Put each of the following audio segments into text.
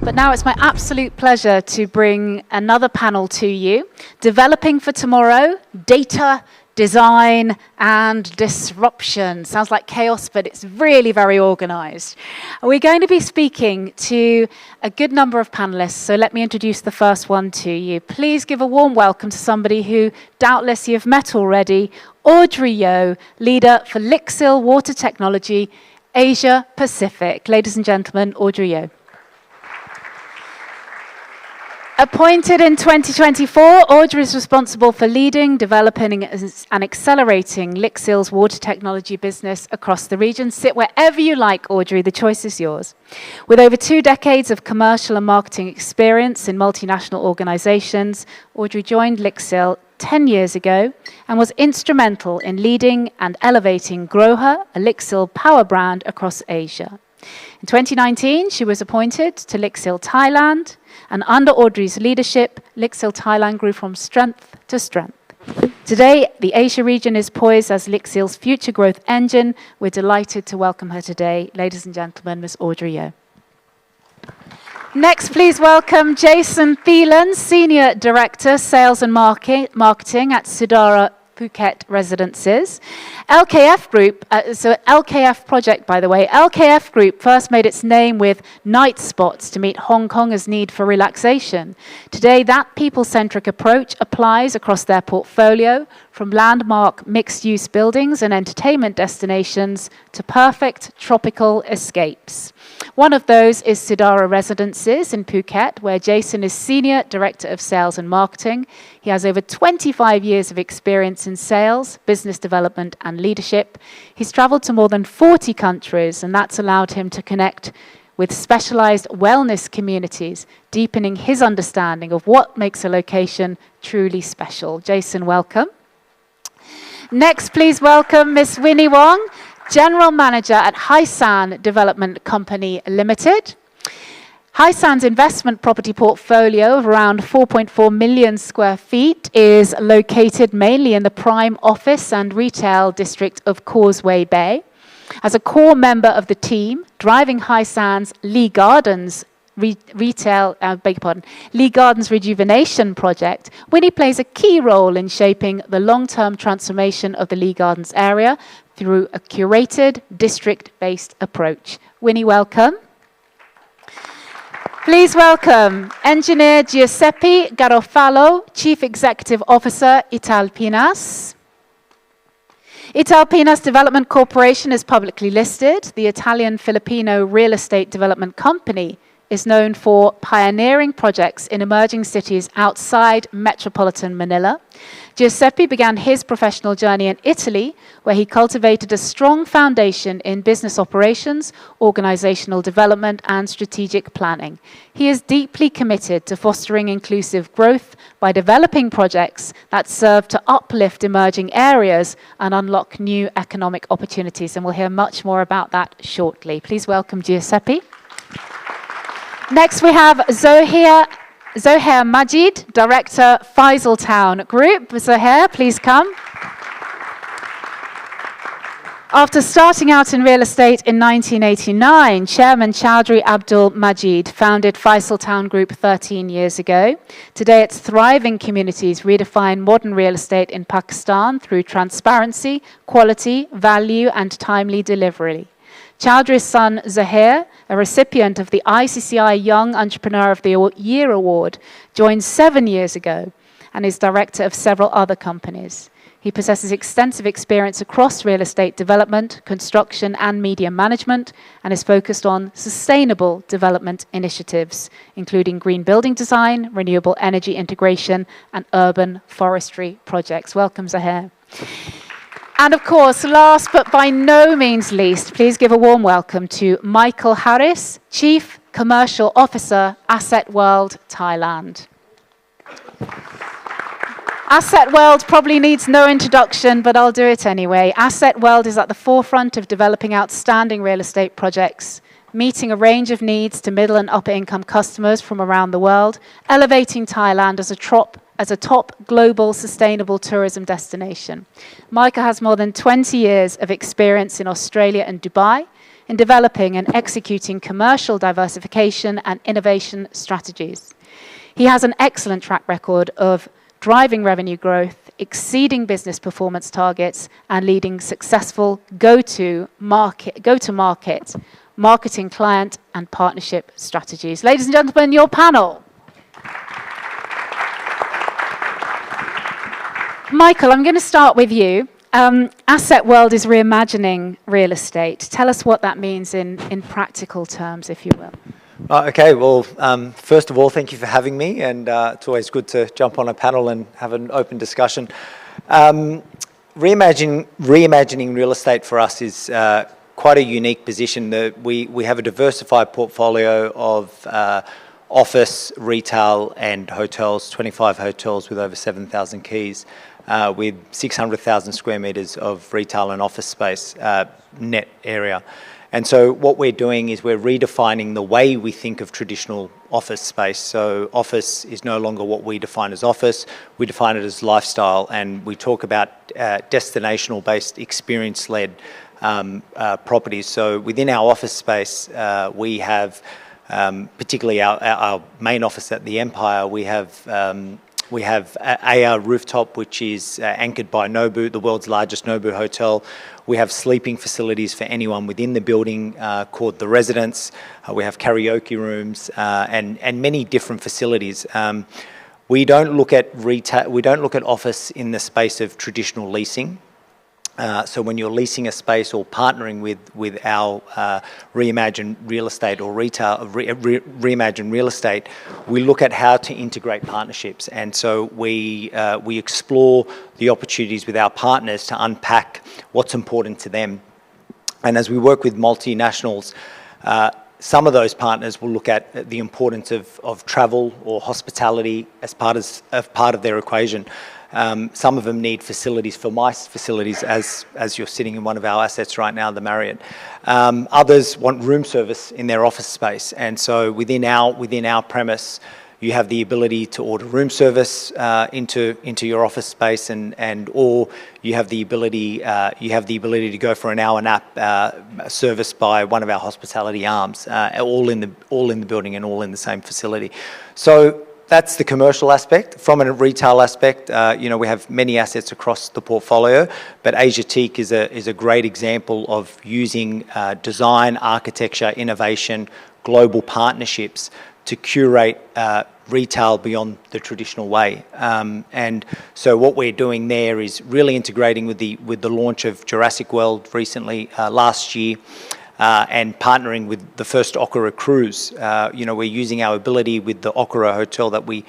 But now it's my absolute pleasure to bring another panel to you. Developing for Tomorrow, Data, Design and Disruption. Sounds like chaos, but it's really very organized. We're going to be speaking to a good number of panelists, so let me introduce the first one to you. Please give a warm welcome to somebody who doubtless you've met already, Audrey Yeo, leader for LIXIL Water Technology, Asia Pacific. Ladies and gentlemen, Audrey Yeo. Appointed in 2024, Audrey is responsible for leading, developing and accelerating LIXIL's water technology business across the region. Sit wherever you like, Audrey, the choice is yours. With over 2 decades of commercial and marketing experience in multinational organizations, Audrey joined LIXIL 10 years ago and was instrumental in leading and elevating Zohair, a LIXIL power brand across Asia. In 2019, she was appointed to LIXIL Thailand, and under Audrey's leadership, LIXIL Thailand grew from strength to strength. Today, the Asia region is poised as LIXIL's future growth engine. We're delighted to welcome her today. Ladies and gentlemen, Ms. Audrey Yeo. Next, please welcome Jason Thelen, Senior Director, Sales and Marketing at Sudara Phuket Residences. LKF Group, so LKF project, by the way, LKF Group first made its name with night spots to meet Hong Kongers' need for relaxation. Today, that people-centric approach applies across their portfolio, from landmark mixed-use buildings and entertainment destinations to perfect tropical escapes. One of those is Sudara Residences in Phuket, where Jason is Senior Director of Sales and Marketing. He has over 25 years of experience in sales, business development, and leadership. He's traveled to more than 40 countries, and that's allowed him to connect with specialized wellness communities, deepening his understanding of what makes a location truly special. Jason, welcome. Next, please welcome Miss Winnie Wong, General Manager at Hysan Development Company Limited. Hysan's investment property portfolio of around 4.4 million square feet is located mainly in the prime office and retail district of Causeway Bay. As a core member of the team, driving Hysan's Lee Gardens Lee Gardens Rejuvenation Project, Winnie plays a key role in shaping the long-term transformation of the Lee Gardens area through a curated, district-based approach. Winnie, welcome. Please welcome Engineer Giuseppe Garofalo, Chief Executive Officer, Italpinas. Italpinas Development Corporation is publicly listed. The Italian-Filipino real estate development company is known for pioneering projects in emerging cities outside metropolitan Manila. Giuseppe began his professional journey in Italy, where he cultivated a strong foundation in business operations, organizational development, and strategic planning. He is deeply committed to fostering inclusive growth by developing projects that serve to uplift emerging areas and unlock new economic opportunities. And we'll hear much more about that shortly. Please welcome Giuseppe. Next, we have Zohair Majeed, Director, FaisalTown Group. Zohair, please come. After starting out in real estate in 1989, Chairman Chowdhury Abdul Majeed founded FaisalTown Group 13 years ago. Today, its thriving communities redefine modern real estate in Pakistan through transparency, quality, value, and timely delivery. Chowdhury's son, Zohair, a recipient of the ICCI Young Entrepreneur of the Year Award, joined 7 years ago and is director of several other companies. He possesses extensive experience across real estate development, construction, and media management, and is focused on sustainable development initiatives, including green building design, renewable energy integration, and urban forestry projects. Welcome, Zohair. And of course, last but by no means least, please give a warm welcome to Michael Hariz, Chief Commercial Officer, Asset World Thailand. Asset World probably needs no introduction, but I'll do it anyway. Asset World is at the forefront of developing outstanding real estate projects, meeting a range of needs to middle and upper income customers from around the world, elevating Thailand as a top global sustainable tourism destination. Michael has more than 20 years of experience in Australia and Dubai. in developing and executing commercial diversification and innovation strategies. He has an excellent track record of driving revenue growth, exceeding business performance targets, and leading successful go-to-market, marketing, client, and partnership strategies. Ladies and gentlemen, your panel. Michael, I'm going to start with you. Asset World is reimagining real estate. Tell us what that means in practical terms, if you will. Okay, well, first of all, thank you for having me, and it's always good to jump on a panel and have an open discussion. Reimagining real estate for us is quite a unique position. We have a diversified portfolio of office, retail, and hotels, 25 hotels with over 7,000 keys, with 600,000 square metres of retail and office space, net area. And so what we're doing is we're redefining the way we think of traditional office space. So office is no longer what we define as office. We define it as lifestyle, and we talk about destinational-based, experience-led properties. So within our office space, we have, particularly our main office at the Empire, we have AR Rooftop, which is anchored by Nobu, the world's largest Nobu hotel. We have sleeping facilities for anyone within the building called the Residence. We have karaoke rooms and many different facilities. We don't look at retail. We don't look at office in the space of traditional leasing. So when you're leasing a space or partnering with our reimagined real estate or reimagined real estate, we look at how to integrate partnerships, and so we explore the opportunities with our partners to unpack what's important to them. And as we work with multinationals, some of those partners will look at the importance of travel or hospitality as part of their equation. Some of them need facilities for MICE facilities, as you're sitting in one of our assets right now, the Marriott. Others want room service in their office space, and so within our premise, you have the ability to order room service into your office space, or you have the ability to go for an hour nap serviced by one of our hospitality arms, all in the building and all in the same facility. So that's the commercial aspect. From a retail aspect, we have many assets across the portfolio, but Asiatique is a great example of using design, architecture, innovation, global partnerships to curate retail beyond the traditional way. And so what we're doing there is really integrating with the launch of Jurassic World recently, last year, and partnering with the first Okura cruise. We're using our ability with the Okura hotel that we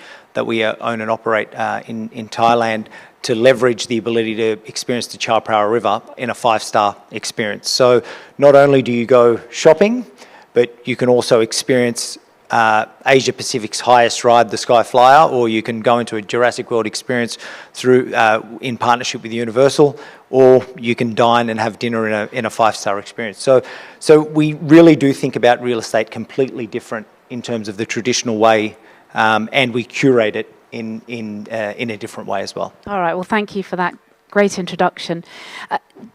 own and operate in Thailand to leverage the ability to experience the Chao Phraya River in a 5-star experience. So not only do you go shopping, but you can also experience Asia Pacific's highest ride, the Sky Flyer, or you can go into a Jurassic World experience through in partnership with Universal, or you can dine and have dinner in a 5-star experience. So we really do think about real estate completely different in terms of the traditional way, and we curate it in a different way as well. All right. Well, thank you for that great introduction.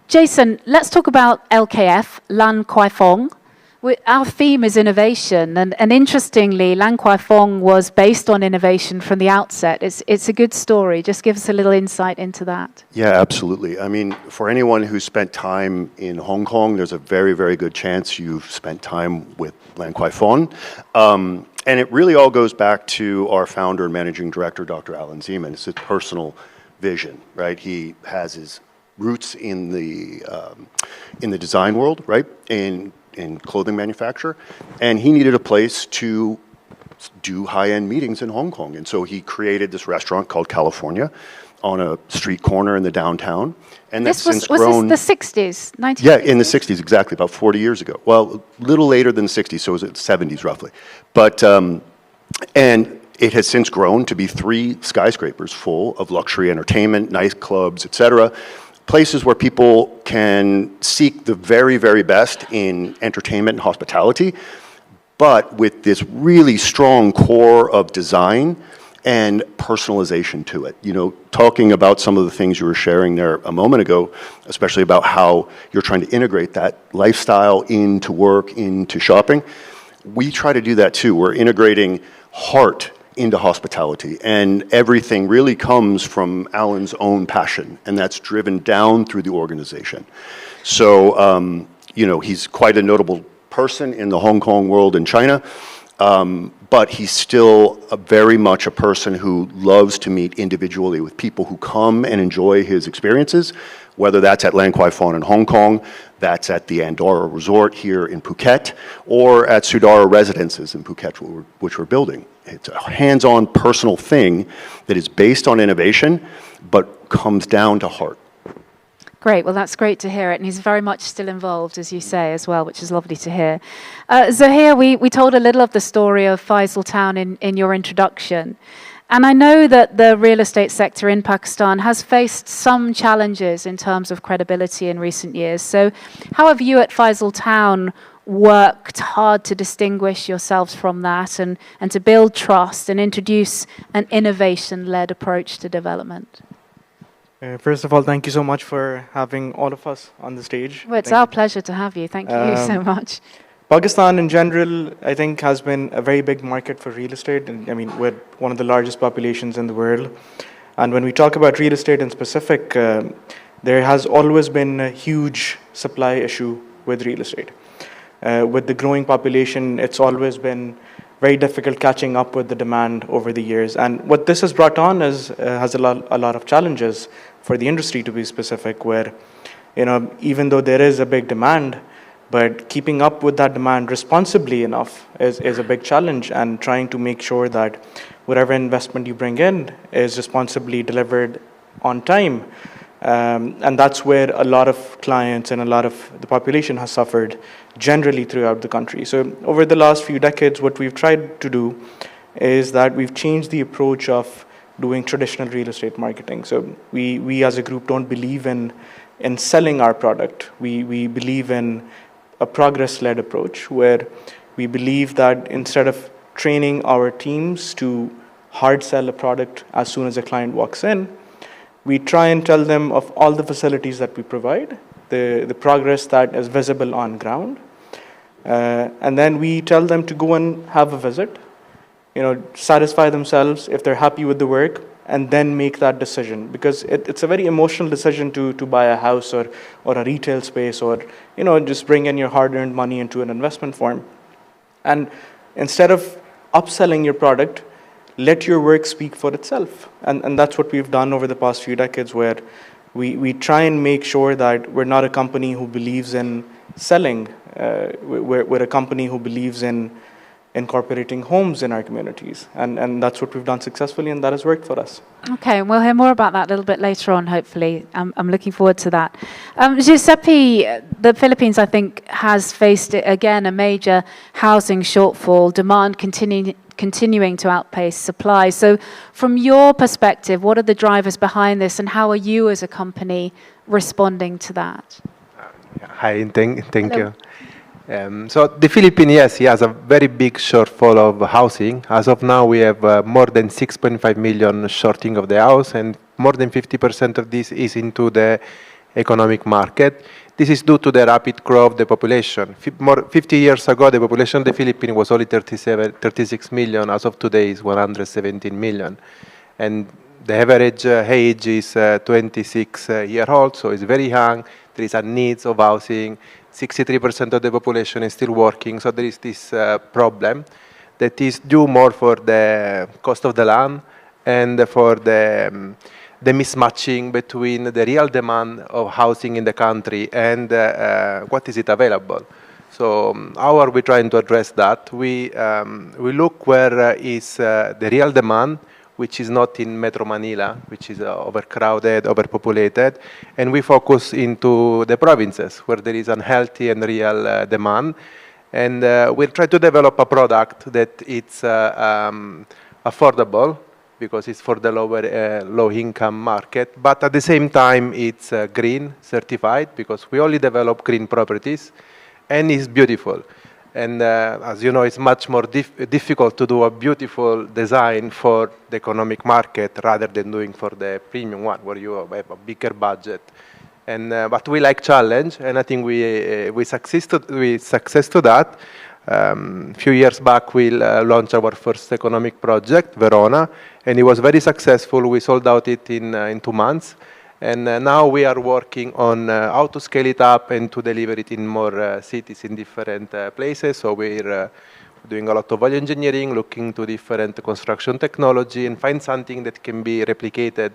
Jason, let's talk about LKF, Lan Kwai Fong. Our theme is innovation, and interestingly, Lan Kwai Fong was based on innovation from the outset. It's a good story. Just give us a little insight into that. Yeah, absolutely. I mean, for anyone who's spent time in Hong Kong, there's a very, very good chance you've spent time with Lan Kwai Fong. And it really all goes back to our founder and managing director, Dr. Alan Zeman. It's his personal vision, right? He has his roots in the design world, right? In clothing manufacture, and he needed a place to do high-end meetings in Hong Kong. And so he created this restaurant called California on a street corner in the downtown. And that's since grown. Was this the 60s, 1960s? Yeah, in the 60s, exactly, about 40 years ago. Well, a little later than the 60s, so it was the 70s roughly. But, and it has since grown to be 3 skyscrapers full of luxury entertainment, nightclubs, etc., places where people can seek the very, very best in entertainment and hospitality, but with this really strong core of design and personalization to it. You know, talking about some of the things you were sharing there a moment ago, especially about how you're trying to integrate that lifestyle into work, into shopping. We try to do that too. We're integrating heart into hospitality, and everything really comes from Alan's own passion, and that's driven down through the organization. So, you know, he's quite a notable person in the Hong Kong world and China, but he's still very much a person who loves to meet individually with people who come and enjoy his experiences, whether that's at Lan Kwai Fon in Hong Kong, that's at the Andorra Resort here in Phuket, or at Sudara Residences in Phuket, which we're building. It's a hands-on personal thing that is based on innovation, but comes down to heart. Great. Well, that's great to hear it. And he's very much still involved, as you say, as well, which is lovely to hear. Zohair, we told a little of the story of FaisalTown in your introduction. And I know that the real estate sector in Pakistan has faced some challenges in terms of credibility in recent years. So how have you at FaisalTown worked hard to distinguish yourselves from that and to build trust and introduce an innovation-led approach to development? First of all, thank you so much for having all of us on the stage. Well, it's our pleasure to have you. Thank you so much. Pakistan in general, I think, has been a very big market for real estate. And I mean, we're one of the largest populations in the world. And when we talk about real estate in specific, there has always been a huge supply issue with real estate. With the growing population, it's always been very difficult catching up with the demand over the years. And what this has brought on is has a lot of challenges for the industry, to be specific, where, you know, even though there is a big demand, but keeping up with that demand responsibly enough is a big challenge, and trying to make sure that whatever investment you bring in is responsibly delivered on time. And that's where a lot of clients and a lot of the population has suffered generally throughout the country. So over the last few decades, what we've tried to do is that we've changed the approach of doing traditional real estate marketing. So we as a group don't believe in selling our product. We believe in a progress-led approach, where we believe that instead of training our teams to hard sell a product as soon as a client walks in, we try and tell them of all the facilities that we provide, the progress that is visible on ground, and then we tell them to go and have a visit, you know, satisfy themselves if they're happy with the work, and then make that decision. Because it's a very emotional decision to buy a house or a retail space, or, you know, just bring in your hard-earned money into an investment firm. And instead of upselling your product, let your work speak for itself. And that's what we've done over the past few decades, where we try and make sure that we're not a company who believes in selling. We're a company who believes in incorporating homes in our communities. And that's what we've done successfully, and that has worked for us. Okay, and we'll hear more about that a little bit later on, hopefully. I'm looking forward to that. Giuseppe, the Philippines, I think, has faced, again, a major housing shortfall, demand continuing to outpace supply. So from your perspective, what are the drivers behind this, and how are you as a company responding to that? Hi, thank you. So the Philippines, yes, he has a very big shortfall of housing. As of now, we have more than 6.5 million shorting of the house, and more than 50% of this is into the economic market. This is due to the rapid growth of the population. 50 years ago, the population of the Philippines was only 36 million. As of today, is 117 million. And the average age is 26 years old, so it's very young. There is a need of housing. 63% of the population is still working, so there is this problem that is due more for the cost of the land and for the mismatching between the real demand of housing in the country and what is it available. So how are we trying to address that? We look where is the real demand, which is not in Metro Manila, which is overcrowded, overpopulated, and we focus into the provinces where there is unhealthy and real demand. And we'll try to develop a product that it's affordable, because it's for the low-income market, but at the same time it's green certified, because we only develop green properties, and it's beautiful. And as you know, it's much more difficult to do a beautiful design for the economic market rather than doing for the premium one, where you have a bigger budget. And but we like challenge, and I think we success to that. A few years back, we launched our first economic project, Verona, and it was very successful. We sold out it in 2 months. And now we are working on how to scale it up and to deliver it in more cities in different places. So we're doing a lot of value engineering, looking to different construction technology, and find something that can be replicated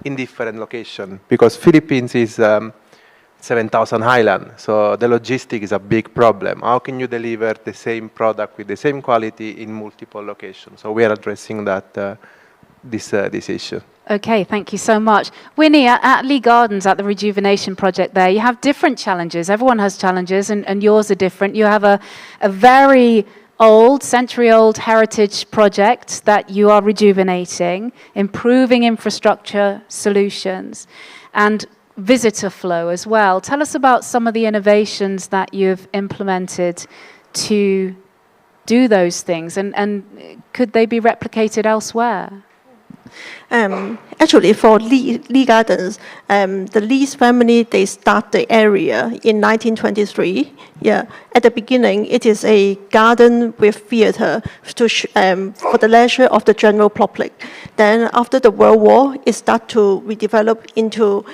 in different locations. Because Philippines is 7,000 island, so the logistics is a big problem. How can you deliver the same product with the same quality in multiple locations? So we are addressing that this issue. Okay, thank you so much. Winnie, at Lee Gardens, at the rejuvenation project there, you have different challenges. Everyone has challenges, and yours are different. You have a very old, century-old heritage project that you are rejuvenating, improving infrastructure solutions, and visitor flow as well. Tell us about some of the innovations that you've implemented to do those things, and could they be replicated elsewhere? Actually, for Lee Gardens, the Lee's family, they start the area in 1923. Yeah, at the beginning, it is a garden with theater for the leisure of the general public. Then, after the World War, it started to redevelop into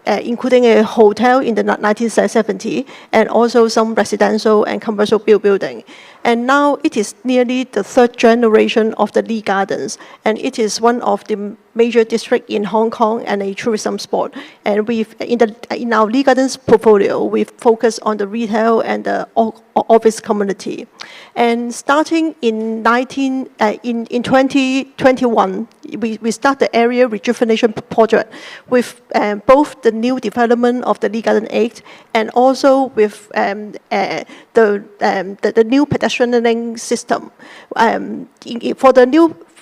including a hotel in the 1970s, and also some residential and commercial building. And now it is nearly the 3rd generation of the Lee Gardens, and it is one of the major districts in Hong Kong and a tourism spot. And in our Lee Gardens portfolio, we focus on the retail and the office community. And starting in 2021, we start the area rejuvenation project with both the new development of the Lee Garden 8 and also with the new pedestrianing system.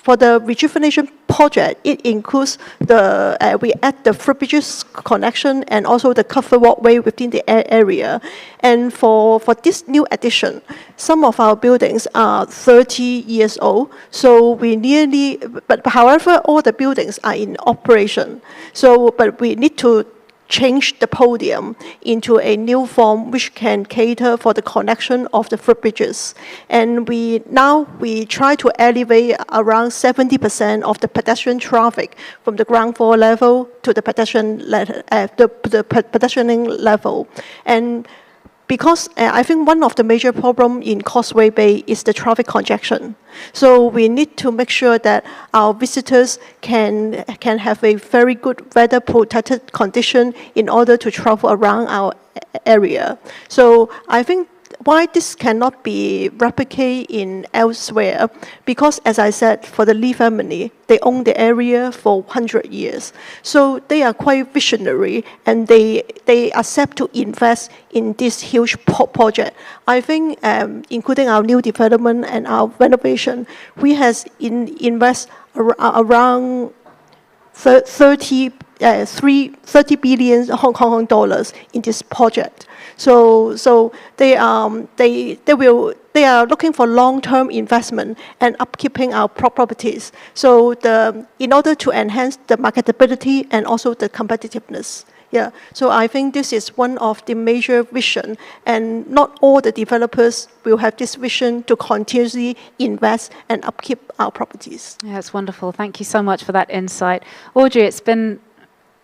For the rejuvenation project, it includes we add the footbridges connection and also the covered walkway within the area. And for this new addition, some of our buildings are 30 years old, so but however, all the buildings are in operation. But we need to change the podium into a new form which can cater for the connection of the footbridges. And we try to elevate around 70% of the pedestrian traffic from the ground floor level to the pedestrianing level. And because I think one of the major problems in Causeway Bay is the traffic congestion. So we need to make sure that our visitors can have a very good weather-protected condition in order to travel around our area. So I think why this cannot be replicated in elsewhere, because as I said, for the Lee family, they own the area for 100 years. So they are quite visionary, and they accept to invest in this huge project. I think, including our new development and our renovation, we has invest around 30 billion Hong Kong dollars in this project. So they are looking for long-term investment and upkeeping our properties. So in order to enhance the marketability and also the competitiveness. Yeah. So I think this is one of the major vision, and not all the developers will have this vision to continuously invest and upkeep our properties. Yeah, it's wonderful. Thank you so much for that insight. Audrey, it's been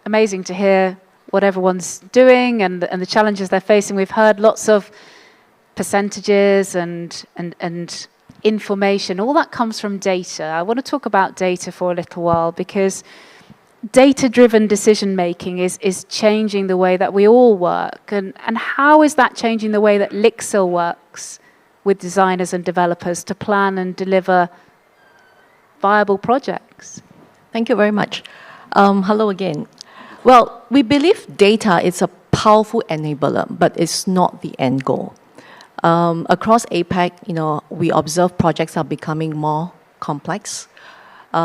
amazing to hear what everyone's doing and the challenges they're facing. We've heard lots of percentages and information. All that comes from data. I want to talk about data for a little while, because data-driven decision-making is changing the way that we all work. And how is that changing the way that LIXIL works with designers and developers to plan and deliver viable projects? Thank you very much. Hello again. Well, we believe data is a powerful enabler, but it's not the end goal. Across APAC, we observe projects are becoming more complex,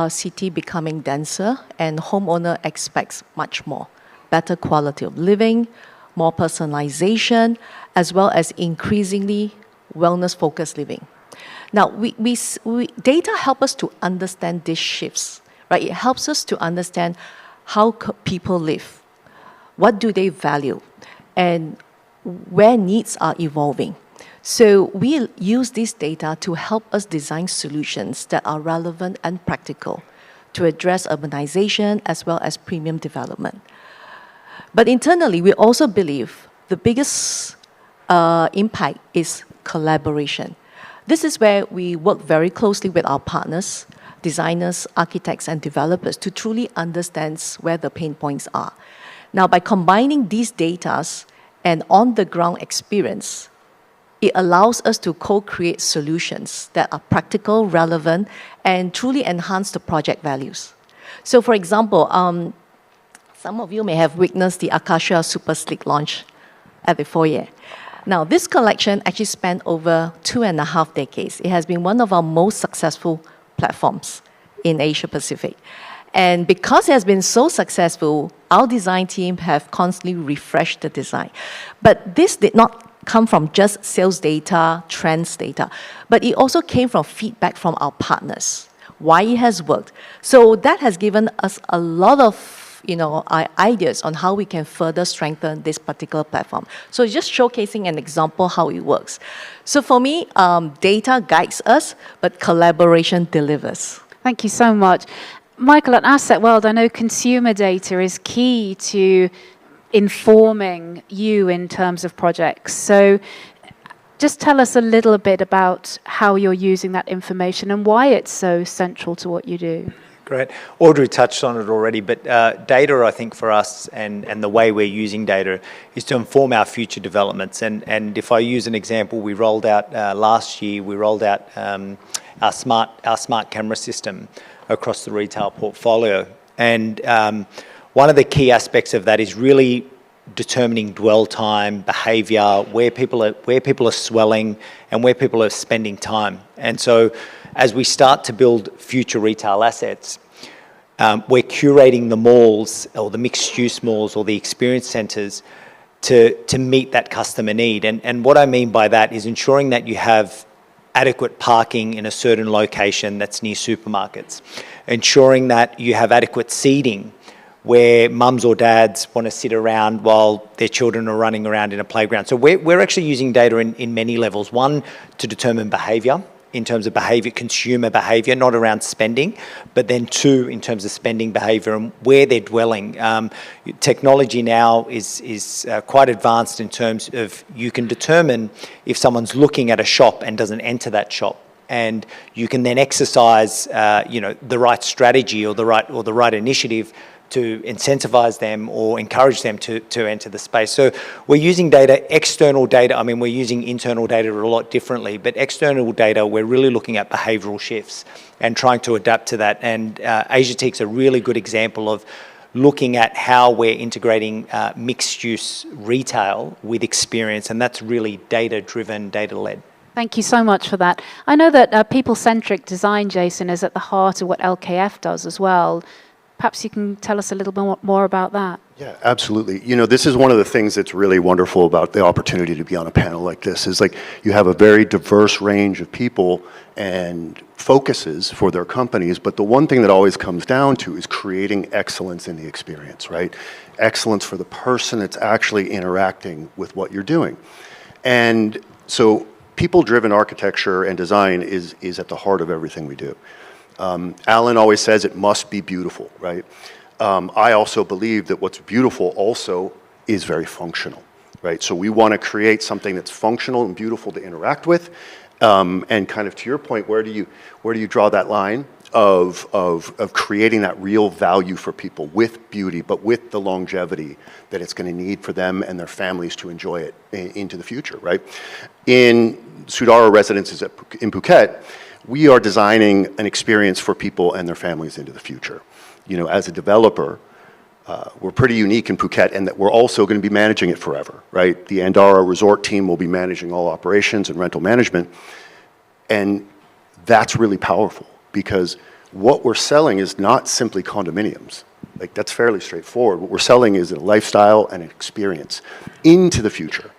city becoming denser, and homeowner expects much more. Better quality of living, more personalization, as well as increasingly wellness-focused living. Now, data help us to understand these shifts, right? It helps us to understand how people live, what do they value, and where needs are evolving. So we use this data to help us design solutions that are relevant and practical to address urbanization as well as premium development. But internally, we also believe the biggest impact is collaboration. This is where we work very closely with our partners, designers, architects, and developers to truly understand where the pain points are. Now, by combining these data and on-the-ground experience, it allows us to co-create solutions that are practical, relevant, and truly enhance the project values. So, for example, some of you may have witnessed the Acacia Super Sleek launch at the foyer. Now, this collection actually spanned over 2.5 decades. It has been one of our most successful platforms in Asia Pacific. And because it has been so successful, our design team have constantly refreshed the design. But this did not come from just sales data, trends data, but it also came from feedback from our partners, why it has worked. So that has given us a lot of ideas on how we can further strengthen this particular platform. So just showcasing an example how it works. So for me, data guides us, but collaboration delivers. Thank you so much. Michael, at Asset World, I know consumer data is key to informing you in terms of projects. So just tell us a little bit about how you're using that information and why it's so central to what you do. Great. Audrey touched on it already, but data, I think, for us and the way we're using data is to inform our future developments. And if I use an example, we rolled out last year, we rolled out our smart camera system across the retail portfolio. And one of the key aspects of that is really determining dwell time, behaviour, where people are swelling and where people are spending time. And so as we start to build future retail assets, we're curating the malls or the mixed-use malls or the experience centres to meet that customer need. And what I mean by that is ensuring that you have adequate parking in a certain location that's near supermarkets, ensuring that you have adequate seating where mums or dads want to sit around while their children are running around in a playground. So we're actually using data in many levels. One, to determine behaviour, in terms of behaviour, consumer behaviour, not around spending, but then two, in terms of spending behaviour and where they're dwelling. Technology now is quite advanced in terms of you can determine if someone's looking at a shop and doesn't enter that shop. And you can then exercise, the right strategy or the right initiative to incentivize them or encourage them to enter the space. So we're using data, external data. I mean, we're using internal data a lot differently, but external data, we're really looking at behavioural shifts and trying to adapt to that. And Asiatic's a really good example of looking at how we're integrating mixed-use retail with experience, and that's really data-driven, data-led. Thank you so much for that. I know that people-centric design, Jason, is at the heart of what LKF does as well. Perhaps you can tell us a little bit more about that. Yeah, absolutely. This is one of the things that's really wonderful about the opportunity to be on a panel like this is like you have a very diverse range of people and focuses for their companies, but the one thing that always comes down to is creating excellence in the experience, right? Excellence for the person that's actually interacting with what you're doing. And so people-driven architecture and design is at the heart of everything we do. Alan always says it must be beautiful, right? I also believe that what's beautiful also is very functional, right? So we want to create something that's functional and beautiful to interact with. And kind of to your point, where do you draw that line of creating that real value for people with beauty, but with the longevity that it's going to need for them and their families to enjoy it into the future, right? In Sudara residences in Phuket, we are designing an experience for people and their families into the future. As a developer, we're pretty unique in Phuket in that we're also going to be managing it forever, right? The Andara resort team will be managing all operations and rental management. And that's really powerful because what we're selling is not simply condominiums. Like, that's fairly straightforward. What we're selling is a lifestyle and an experience into the future.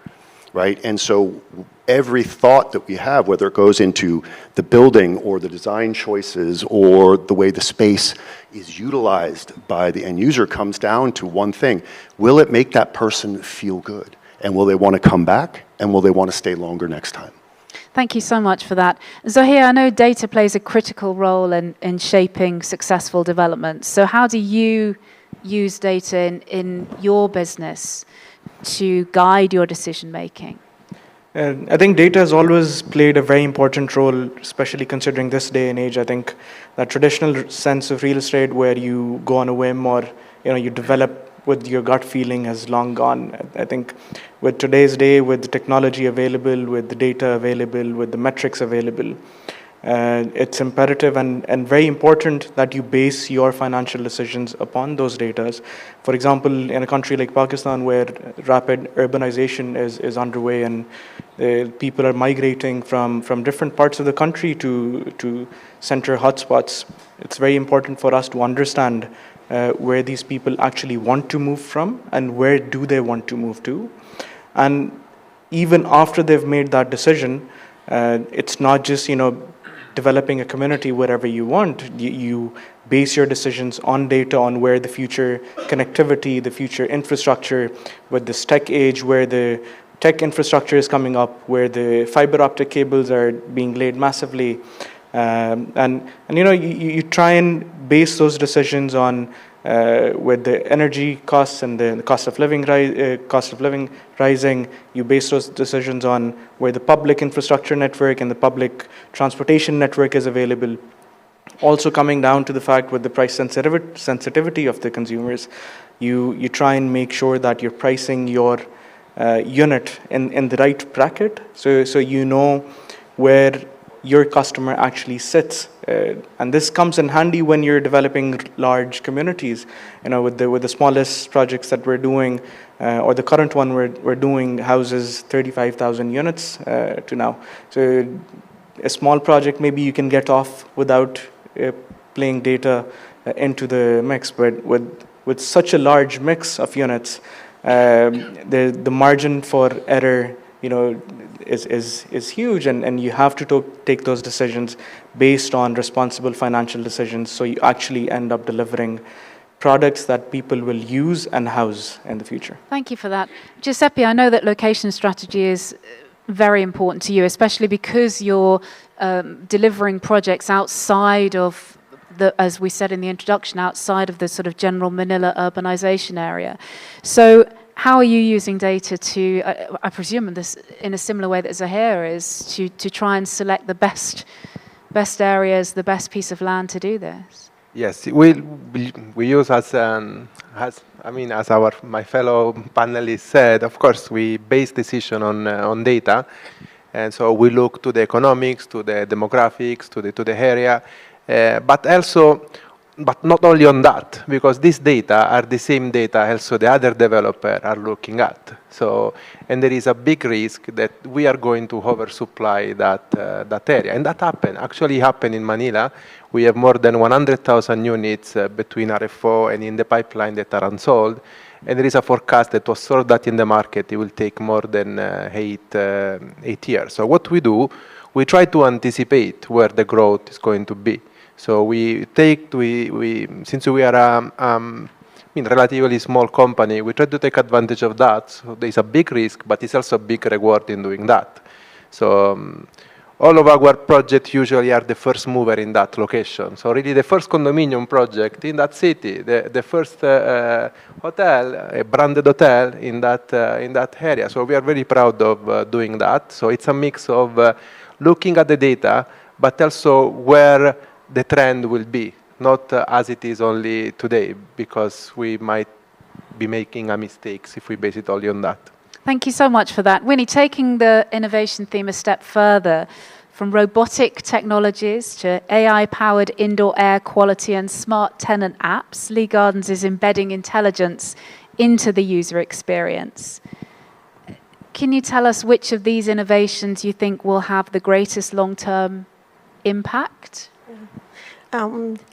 right? And so every thought that we have, whether it goes into the building or the design choices or the way the space is utilized by the end user, comes down to one thing. Will it make that person feel good? And will they want to come back? And will they want to stay longer next time? Thank you so much for that. Zohair, I know data plays a critical role in shaping successful development. So how do you use data in your business to guide your decision making? I think data has always played a very important role, especially considering this day and age. I think that traditional sense of real estate where you go on a whim or you develop with your gut feeling has long gone. I think with today's day, with the technology available, with the data available, with the metrics available, it's imperative and very important that you base your financial decisions upon those data. For example, in a country like Pakistan where rapid urbanization is underway and people are migrating from different parts of the country to center hotspots, it's very important for us to understand where these people actually want to move from and where do they want to move to. And even after they've made that decision, it's not just, developing a community wherever you want. You base your decisions on data on where the future connectivity, the future infrastructure, with this tech age, where the tech infrastructure is coming up, where the fiber optic cables are being laid massively. You try and base those decisions on with the energy costs and the cost of living rising. You base those decisions on where the public infrastructure network and the public transportation network is available. Also coming down to the fact with the price sensitivity of the consumers, you try and make sure that you're pricing your unit in the right bracket, so you know where your customer actually sits, and this comes in handy when you're developing large communities. With the smallest projects that we're doing, or the current one we're doing houses 35,000 units to now. So a small project maybe you can get off without playing data into the mix, but with such a large mix of units, the margin for error is huge, and you have to take those decisions based on responsible financial decisions, so you actually end up delivering products that people will use and house in the future. Thank you for that. Giuseppe, I know that location strategy is very important to you, especially because you're delivering projects outside of as we said in the introduction, outside of the sort of general Manila urbanization area. So how are you using data to, I presume this in a similar way that Zohair is, to try and select the best areas, the best piece of land to do this? Yes, we use as my fellow panelists said, of course, we base decision on data, and so we look to the economics, to the demographics, to the area, but not only on that, because these data are the same data also the other developers are looking at. So, and there is a big risk that we are going to oversupply that area. And that actually happened in Manila. We have more than 100,000 units between RFO and in the pipeline that are unsold. And there is a forecast that to sort that in the market, it will take more than 8 years. So what we do, we try to anticipate where the growth is going to be. So since we are a relatively small company, we try to take advantage of that. So there is a big risk, but it's also a big reward in doing that. So all of our projects usually are the first mover in that location. So really the first condominium project in that city, the first hotel, a branded hotel in that area. So we are very proud of doing that. So it's a mix of looking at the data, but also where the trend will be, not as it is only today, because we might be making a mistakes if we base it only on that. Thank you so much for that. Winnie, taking the innovation theme a step further, from robotic technologies to AI-powered indoor air quality and smart tenant apps, Lee Gardens is embedding intelligence into the user experience. Can you tell us which of these innovations you think will have the greatest long-term impact?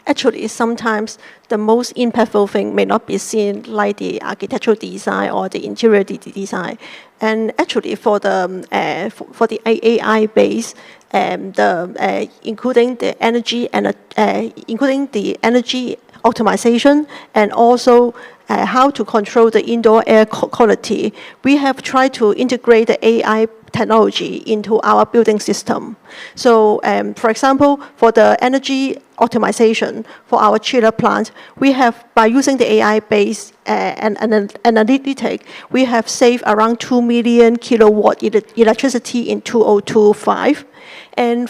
Actually, sometimes the most impactful thing may not be seen like the architectural design or the interior design. And actually, for the AI base, including the energy and including the energy optimization and also how to control the indoor air quality, we have tried to integrate the AI technology into our building system. So, for example, for the energy optimization for our chiller plant, we have, by using the AI-based and analytic, we have saved around 2 million kilowatt electricity in 2025. And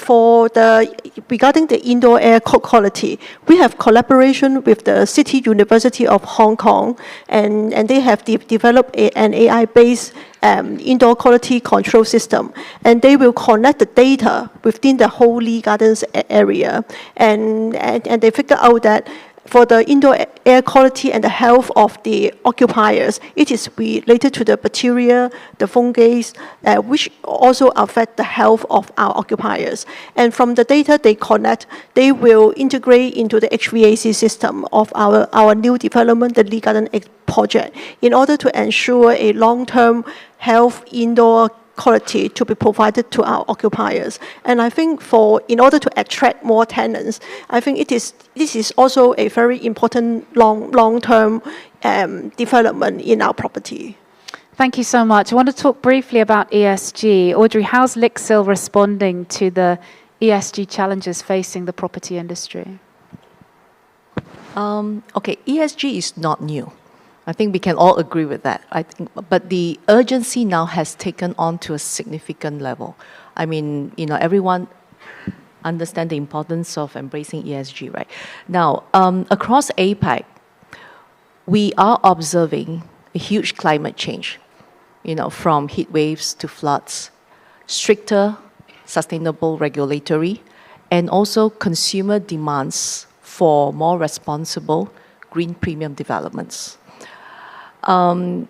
regarding the indoor air quality, we have collaboration with the City University of Hong Kong, and they have developed an AI-based indoor quality control system, and they will connect the data within the whole Lee Gardens area, and they figure out that for the indoor air quality and the health of the occupiers, it is related to the bacteria, the fungi, which also affect the health of our occupiers. And from the data they collect, they will integrate into the HVAC system of our new development, the Lee Garden project, in order to ensure a long-term health indoor quality to be provided to our occupiers. And I think in order to attract more tenants, I think this is also a very important long-term development in our property. Thank you so much. I want to talk briefly about ESG. Audrey, how's LIXIL responding to the ESG challenges facing the property industry? Okay, ESG is not new. I think we can all agree with that. But the urgency now has taken on to a significant level. I mean, everyone understand the importance of embracing ESG, right? Now, across APAC, we are observing a huge climate change, from heat waves to floods, stricter sustainable regulatory, and also consumer demands for more responsible green premium developments. And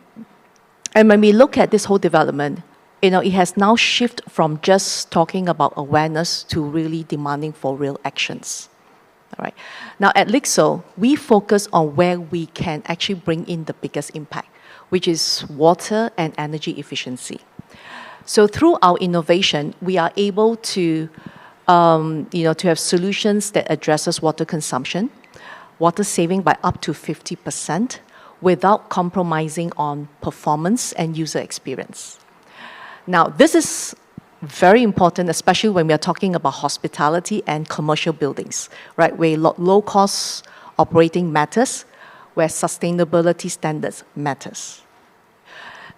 when we look at this whole development, it has now shifted from just talking about awareness to really demanding for real actions. All right. Now, at LIXIL, we focus on where we can actually bring in the biggest impact, which is water and energy efficiency. So through our innovation, we are able to, to have solutions that addresses water consumption, water saving by up to 50%, without compromising on performance and user experience. Now, this is very important, especially when we are talking about hospitality and commercial buildings, right? Where low-cost operating matters, where sustainability standards matters.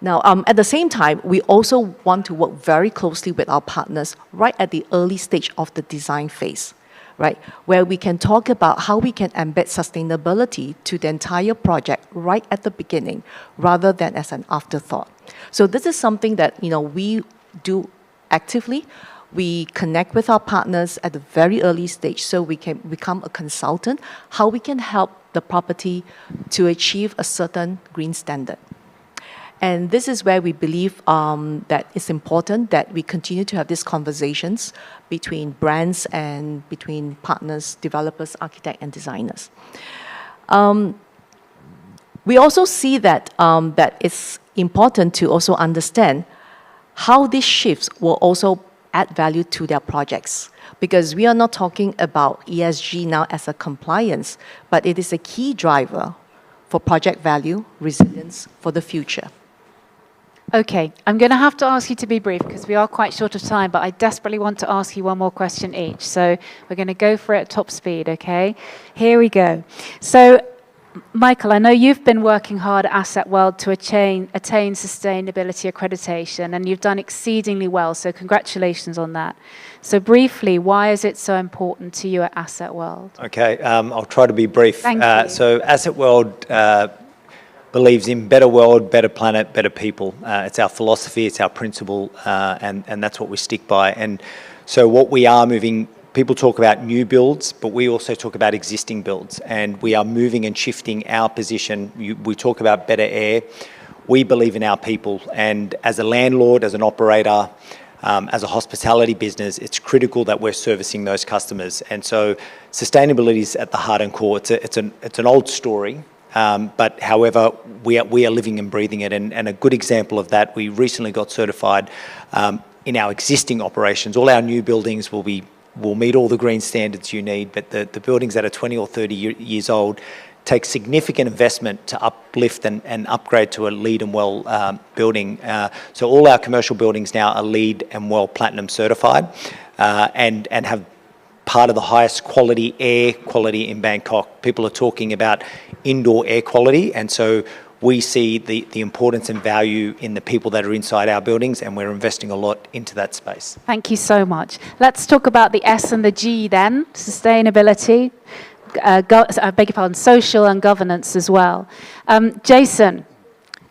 Now, at the same time, we also want to work very closely with our partners right at the early stage of the design phase, right? Where we can talk about how we can embed sustainability to the entire project right at the beginning, rather than as an afterthought. So this is something that, we do actively. We connect with our partners at the very early stage so we can become a consultant, how we can help the property to achieve a certain green standard. And this is where we believe that it's important that we continue to have these conversations between brands and between partners, developers, architects, and designers. We also see that, that it's important to also understand how these shifts will also add value to their projects. Because we are not talking about ESG now as a compliance, but it is a key driver for project value, resilience for the future. Okay, I'm going to have to ask you to be brief because we are quite short of time, but I desperately want to ask you one more question each. So we're going to go for it at top speed, okay? Here we go. So, Michael, I know you've been working hard at Asset World to attain sustainability accreditation, and you've done exceedingly well, so congratulations on that. So briefly, why is it so important to you at Asset World? Okay, I'll try to be brief. Thank you. So Asset World believes in better world, better planet, better people. It's our philosophy, it's our principle, and that's what we stick by. And so what we are moving, people talk about new builds, but we also talk about existing builds. And we are moving and shifting our position. We talk about better air. We believe in our people. And as a landlord, as an operator, as a hospitality business, it's critical that we're servicing those customers. And so sustainability is at the heart and core. It's an old story, but however, we are living and breathing it. And a good example of that, we recently got certified in our existing operations. All our new buildings will meet all the green standards you need, but the buildings that are 20 or 30 years old take significant investment to uplift and upgrade to a LEED and WELL building. So all our commercial buildings now are LEED and WELL Platinum certified and have part of the highest quality air quality in Bangkok. People are talking about indoor air quality, and so we see the importance and value in the people that are inside our buildings, and we're investing a lot into that space. Thank you so much. Let's talk about the S and the G then, sustainability. I beg your pardon, social and governance as well. Jason,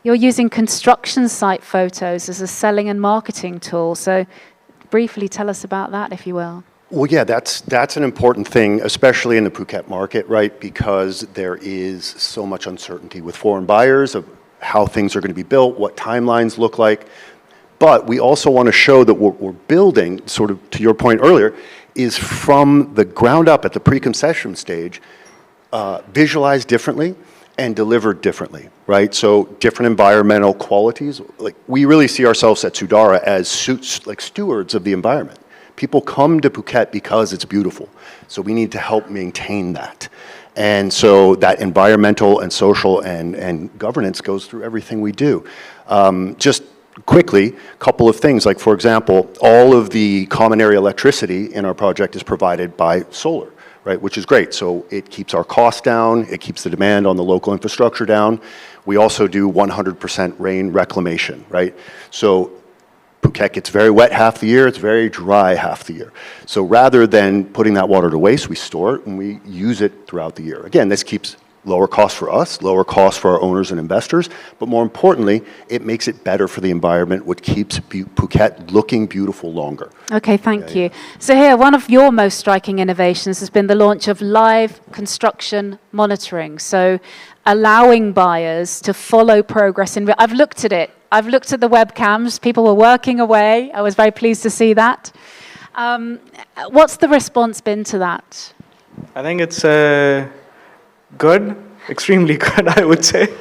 you're using construction site photos as a selling and marketing tool. So briefly tell us about that, if you will. Well, yeah, that's an important thing, especially in the Phuket market, right? Because there is so much uncertainty with foreign buyers of how things are going to be built, what timelines look like. But we also want to show that what we're building, sort of to your point earlier, is from the ground up at the pre-concession stage, visualized differently and delivered differently, right? So different environmental qualities. Like, we really see ourselves at Sudara as stewards of the environment. People come to Phuket because it's beautiful. So we need to help maintain that. And so that environmental and social and governance goes through everything we do. Just quickly, a couple of things, like for example, all of the common area electricity in our project is provided by solar, right, which is great. So it keeps our costs down, it keeps the demand on the local infrastructure down. We also do 100% rain reclamation, right? So Phuket gets very wet half the year, it's very dry half the year. So rather than putting that water to waste, we store it and we use it throughout the year. Again, this keeps lower costs for us, lower costs for our owners and investors, but more importantly, it makes it better for the environment, which keeps Phuket looking beautiful longer. Okay, thank you. So here, one of your most striking innovations has been the launch of live construction monitoring. So allowing buyers to follow progress. I've looked at it. I've looked at the webcams. People were working away. I was very pleased to see that. What's the response been to that? I think it's good, extremely good, I would say.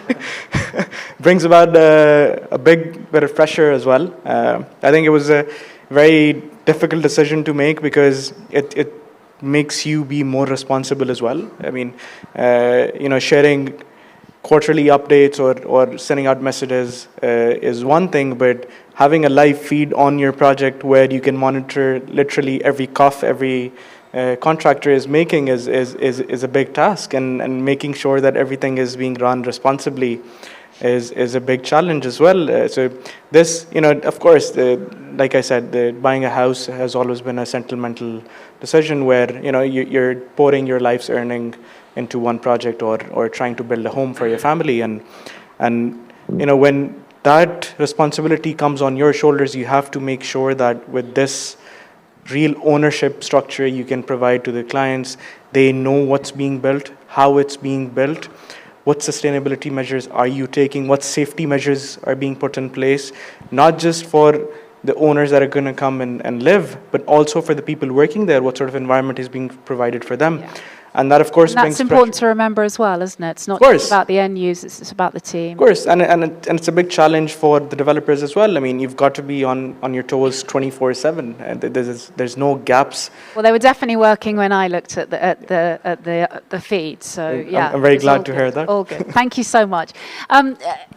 Brings about a big bit of pressure as well. I think it was a very difficult decision to make because it makes you be more responsible as well. I mean, sharing quarterly updates or sending out messages is one thing, but having a live feed on your project where you can monitor literally every cough, every contractor is making is a big task, and making sure that everything is being run responsibly is a big challenge as well. So this, of course, like I said, buying a house has always been a sentimental decision where, you're pouring your life's earning into one project or trying to build a home for your family. And when that responsibility comes on your shoulders, you have to make sure that with this real ownership structure you can provide to the clients, they know what's being built, how it's being built, what sustainability measures are you taking, what safety measures are being put in place, not just for the owners that are going to come and live, but also for the people working there, what sort of environment is being provided for them. Yeah. And that, of course, brings pressure. That's important to remember as well, isn't it? It's not just about the end users, it's about the team. Of course, and it's a big challenge for the developers as well. I mean, you've got to be on your toes 24/7, and there's no gaps. Well, they were definitely working when I looked at the feed. So yeah, I'm very glad to hear that. All good. Thank you so much.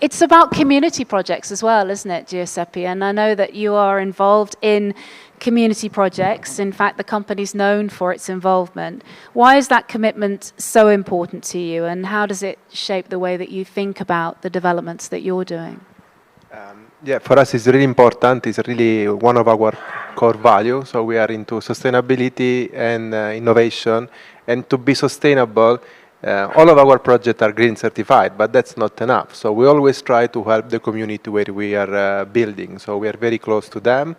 It's about community projects as well, isn't it, Giuseppe? And I know that you are involved in community projects. In fact, the company's known for its involvement. Why is that commitment so important to you, and how does it shape the way that you think about the developments that you're doing? Yeah, for us it's really important. It's really one of our core values. So we are into sustainability and innovation. And to be sustainable, all of our projects are green certified, but that's not enough. So we always try to help the community where we are building. So we are very close to them.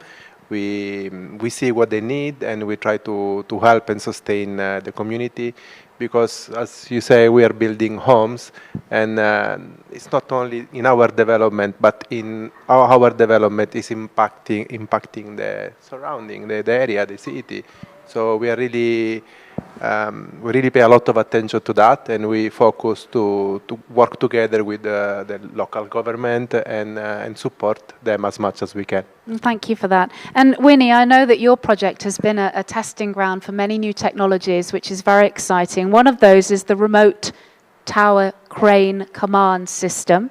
we see what they need, and we try to help and sustain the community, because as you say, we are building homes, and it's not only in our development, but in our development is impacting the surrounding, the area, the city. So we are really we really pay a lot of attention to that, and we focus to work together with the local government and support them as much as we can. Thank you for that. And Winnie, I know that your project has been a testing ground for many new technologies, which is very exciting. One of those is the remote tower crane command system,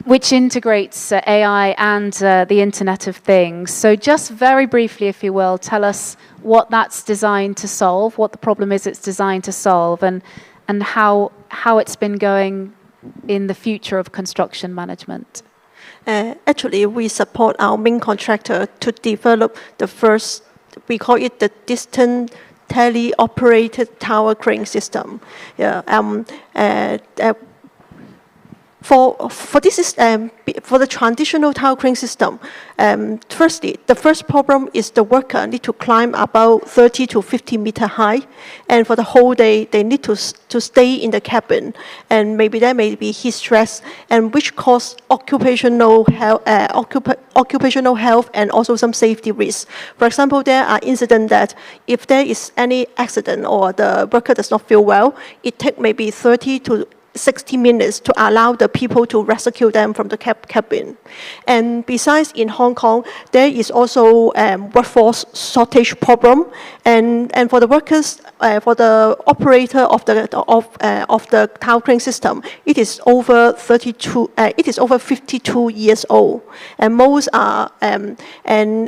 which integrates AI and the Internet of Things. So just very briefly, if you will, tell us what that's designed to solve, what the problem is it's designed to solve, and how it's been going in the future of construction management. Actually, we support our main contractor to develop the first, we call it the distant tele-operated tower crane system. Yeah, for this is for the traditional tower crane system. Firstly, the first problem is the worker need to climb about 30 to 50 meter high, and for the whole day they need to stay in the cabin, and maybe there may be heat stress, and which cause occupational health and also some safety risks. For example, there are incidents that if there is any accident or the worker does not feel well, it takes maybe 30 to 60 minutes to allow the people to rescue them from the cabin. And besides, in Hong Kong, there is also workforce shortage problem. And for the workers, for the operator of the tower crane system, it is over 52 years old, and most are and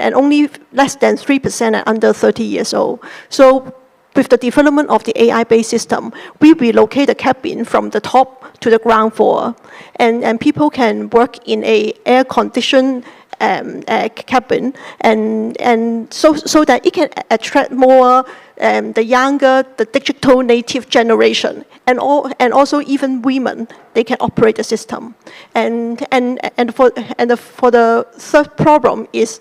only less than 3% are under 30 years old. So with the development of the AI-based system, we relocate the cabin from the top to the ground floor, and people can work in a air-conditioned cabin, and so that it can attract more the younger, the digital native generation, and also even women, they can operate the system. And for the third problem is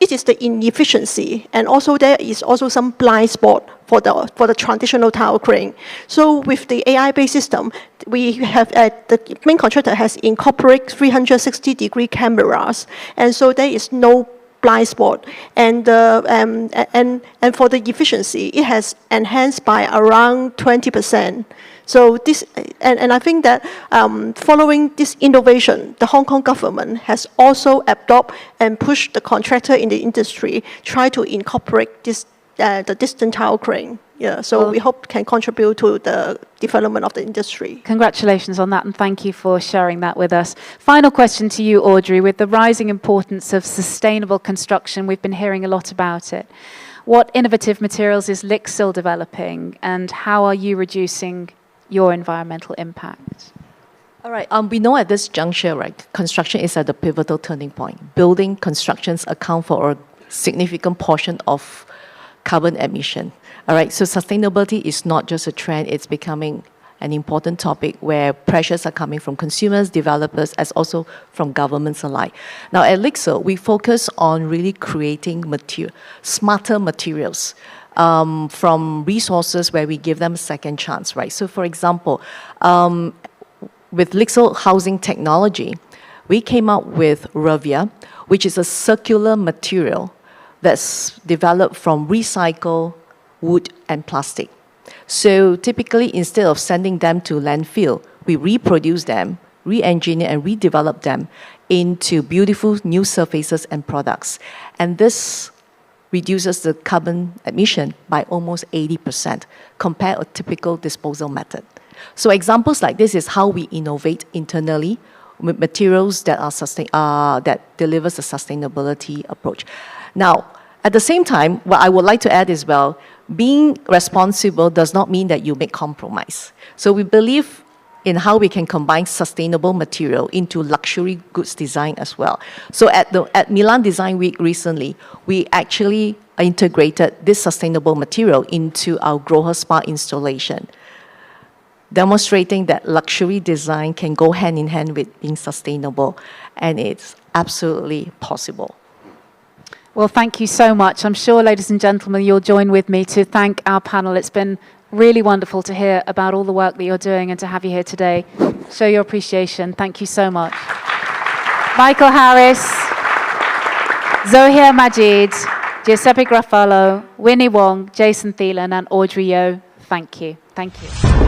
it is the inefficiency, and also there is also some blind spot for the traditional tower crane. So with the AI-based system, we have the main contractor has incorporated 360-degree cameras, and so there is no blind spot. And for the efficiency, it has enhanced by around 20%. So this, and I think that following this innovation, the Hong Kong government has also adopted and pushed the contractor in the industry, try to incorporate this the distant tower crane. Yeah, so well, we hope can contribute to the development of the industry. Congratulations on that, and thank you for sharing that with us. Final question to you, Audrey. With the rising importance of sustainable construction, we've been hearing a lot about it. What innovative materials is LIXIL developing, and how are you reducing your environmental impact? All right. We know at this juncture, right, construction is at the pivotal turning point. Building constructions account for a significant portion of carbon emission. All right. So sustainability is not just a trend; it's becoming an important topic where pressures are coming from consumers, developers, as also from governments alike. Now, at LIXIL, we focus on really creating smarter materials. From resources where we give them a second chance, right? So for example, with LIXIL housing technology, we came up with Revia, which is a circular material that's developed from recycled wood and plastic. So typically, instead of sending them to landfill, we reproduce them, re-engineer and redevelop them into beautiful new surfaces and products. And this reduces the carbon emission by almost 80% compared to a typical disposal method. So examples like this is how we innovate internally with materials that are that delivers a sustainability approach. Now, at the same time, what I would like to add is, well, being responsible does not mean that you make compromise. So we believe in how we can combine sustainable material into luxury goods design as well. So at Milan Design Week recently, we actually integrated this sustainable material into our Zohair Spa installation, demonstrating that luxury design can go hand in hand with being sustainable, and it's absolutely possible. Well, thank you so much. I'm sure, ladies and gentlemen, you'll join with me to thank our panel. It's been really wonderful to hear about all the work that you're doing and to have you here today. Show your appreciation. Thank you so much. Michael Hariz, Zohair Majeed, Giuseppe Garofalo, Winnie Wong, Jason Thelen, and Audrey Yo. Thank you. Thank you.